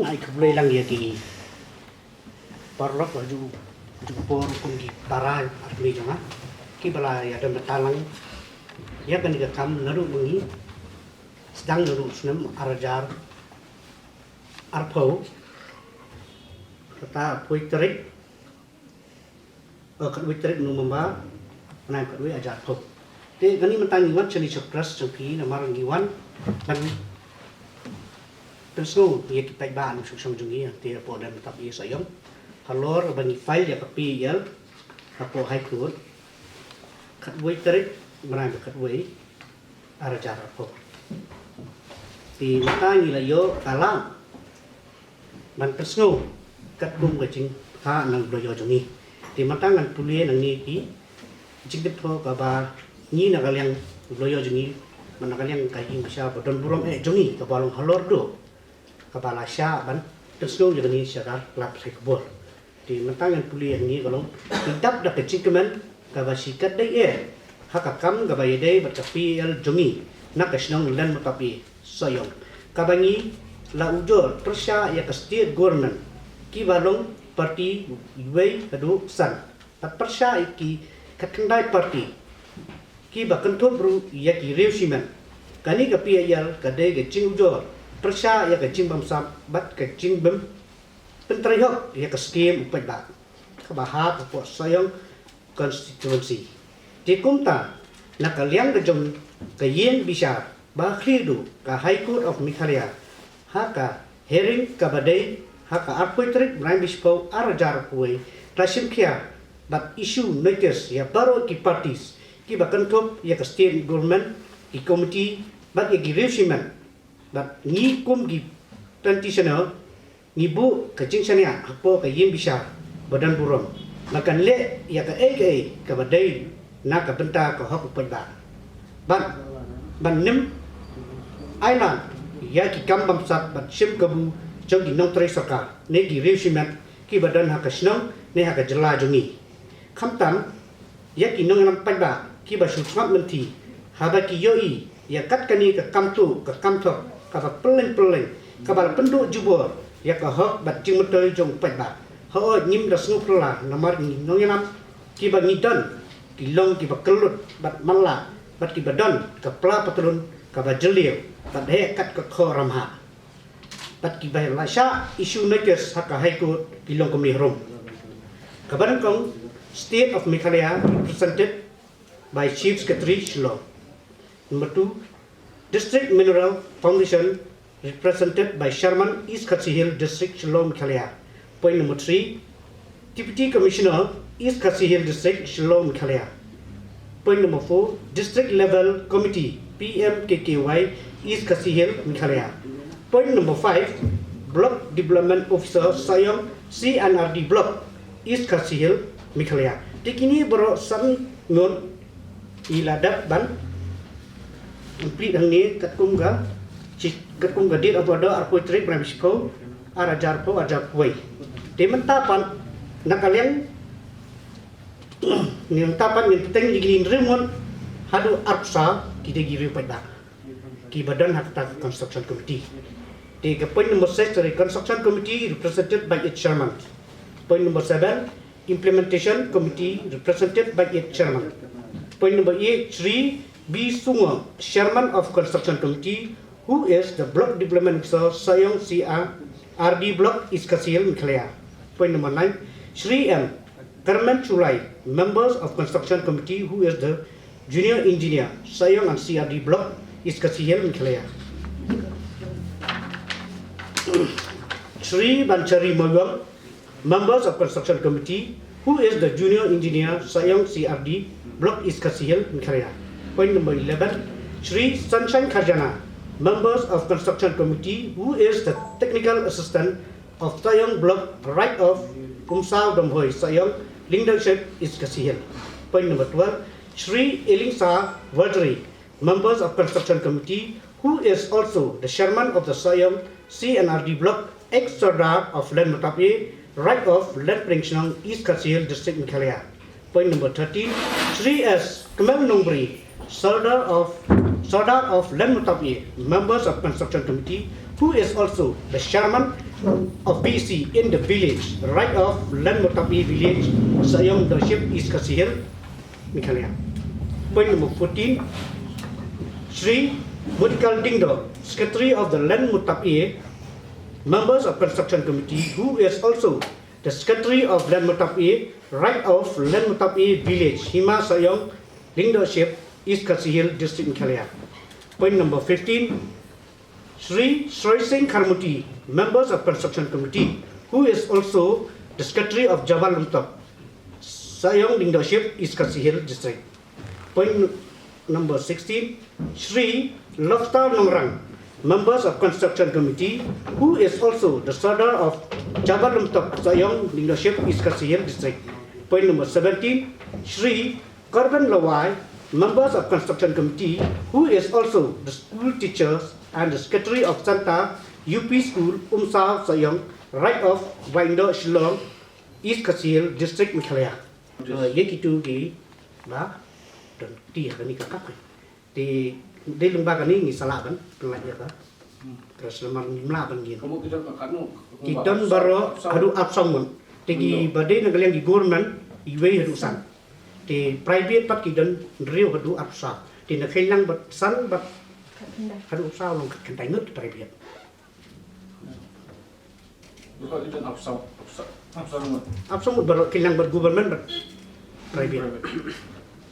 ay kablay lang yagi parlok ju por kungi barai armi jonga ki bala ya dan talang ya kan ga kam naru mengi sedang naru sunam arajar arpo kata puitrik kat puitrik nu mamba nai kat wi ajar po te gani mentang iwan chani chakras changpi na marang iwan dan Terus ya kita iba anu sung jungi ti po dan tetap iya sayong halor bani file ya kapi yel apo high court kat way tarik marang kat way arajar po ti mata ni layo kalang man terus kat kum gajing ha nang doyo jungi ti mata ngan tulie nang ni ki jing po ka ba ni na kalyang doyo jungi man kalyang kai insya bodon burong jungi ka balong halor do kepala sya ban terus juga ni syara lap sekbol di mentangan pulih ni kalau tidak dak kecingkeman kabasikat dai hakakam gabai dai berkapi al jungi nak kesnong lan mutapi sayong kabangi la ujor persya ya ke state government ki balong parti wei adu san pat persya iki kakandai parti ki bakanto bru ya ki reusiman kani kapi ayal kadai kecing ujor Persya ya ke jimbam sabat ke jimbam penterihok ya ke skim upai bak kebahat upok sayang konstituensi di kumta nak kalian ke jom ke yen bisa bakhidu ke High Court of Meghalaya haka hearing ke badai haka arpoitrik brain bispau arajar kuai tasim kia bat isu notice ya baru ki parties ki bakantop ya ke state government ki committee bat ya ki reusiman But ni kum gi transitional ni bu kecing sania apo ka yin bisa badan burom makan le ya ka ka badai na ka benta ka hok pai ba ban nim island ya ki kam bam sat bat sim ka bu jong di nong tre saka ne gi reusimat ki badan ha ka snong ne ha ka jela jongi kham tam ya ki nong lam pai ba ki ba su swat menti ha ba ki yoi ya kat kani ka kam tu ka kam thok kaba peleng kaba penduk jubur ya ka hok bat jing metoi jong pai ba ho nyim da snu pla namar ni nonyanam ki ba ngidon ki long ki ba kelut bat malla bat ki badon ka pla patrun kaba jelio bat he kat ka kho ramha bat ki ba la sha isu nakes haka High Court ki long komni rom kabaran kong State of Meghalaya represented by Chief Secretary Shillong. Number 2 District Mineral Foundation represented by Sherman East Khasi Hill District Shillong Meghalaya. Point number 3 Deputy Commissioner East Khasi Hill District Shillong Meghalaya. Point number 4 District Level Committee PMKKY East Khasi Hill Meghalaya. Point number 5 Block Development Officer Sayong CNRD Block East Khasi Hill Meghalaya. Dikini bro san ngon iladap ban Komplit hang ni kat kum ga dit apa ada arpoi trip ramsko arajar po ajar poi de mentapan nak kalian ni mentapan ni teng digin remon hadu arpsa kita giri pada ki badan hakta construction committee de ke point number 6 construction committee represented by its chairman. Point number 7 implementation committee represented by its chairman. Point number 8 3 B. Sungo, Chairman of Construction Committee, who is the Block Development Officer, Sayong CRD Block East Khasi Hill Meghalaya. Point number 9, Shri M. Karman Chulai, Members of Construction Committee, who is the Junior Engineer, Sayong and CRD Block East Khasi Hill Meghalaya. Shri Banchari Moyong, Members of Construction Committee, who is the Junior Engineer, Sayong CRD Block East Khasi Hill Meghalaya. Point number 11, Shri Sunshine Kharjana, Members of Construction Committee, who is the Technical Assistant of Sayong Block Right of Kumsao Domhoi, Sayong, Leadership East Khasi Hill. Point number 12, Shri Elingsa Vardari, Members of Construction Committee, who is also the Chairman of the Sayong CNRD Block, ex-Sardar of Len Matapi, Right of Len Pringshang, East Khasi Hill District Meghalaya. Point number 13, Shri S. Kamal Nungbri, Sardar of Len Matapi, Members of Construction Committee, who is also the chairman of BC in the village, right of Len Mutapi village, Sayong Township, East Kasihil, Meghalaya. Point number 14, Sri Mutikal Dingdo, Secretary of the Len Mutapi, members of Construction Committee, who is also the Secretary of Len Mutapi, right of Len Mutapi village, Hima Sayong Dingdoship, East Kasihil District, Meghalaya. Point number 15, Sri Singh Kharmuti, members of Construction Committee, who is also the Secretary of Jabal Lumtop, Sayong Dingdoship, East Kasihil District. Point number 16, Sri Loftar Nongrang, members of Construction Committee, who is also the Sardar of Jabal Lumtop, Sayong Dingdoship, East Kasihil District. Point number 17, Sri Korban Lawai, members of Construction Committee, who is also the school teachers and the Secretary of Santa UP School, Sao Sayong, right of Waindo Shillong, East Kasihil District, Meghalaya. Ye kitu gi ba dan ti kani kakak ti di lembaga ni ngi salaban pelajar ka terus lemar mlaban gin Kamu kita kanu. kiton baro adu absong tegi bade nagal yang di government iwe hadusan ti private pat kiton riu hadu absa ti na kailang bat san bat hadu absa long kan tai ngut private Bukan kita absam. absong baro kailang bat government bat private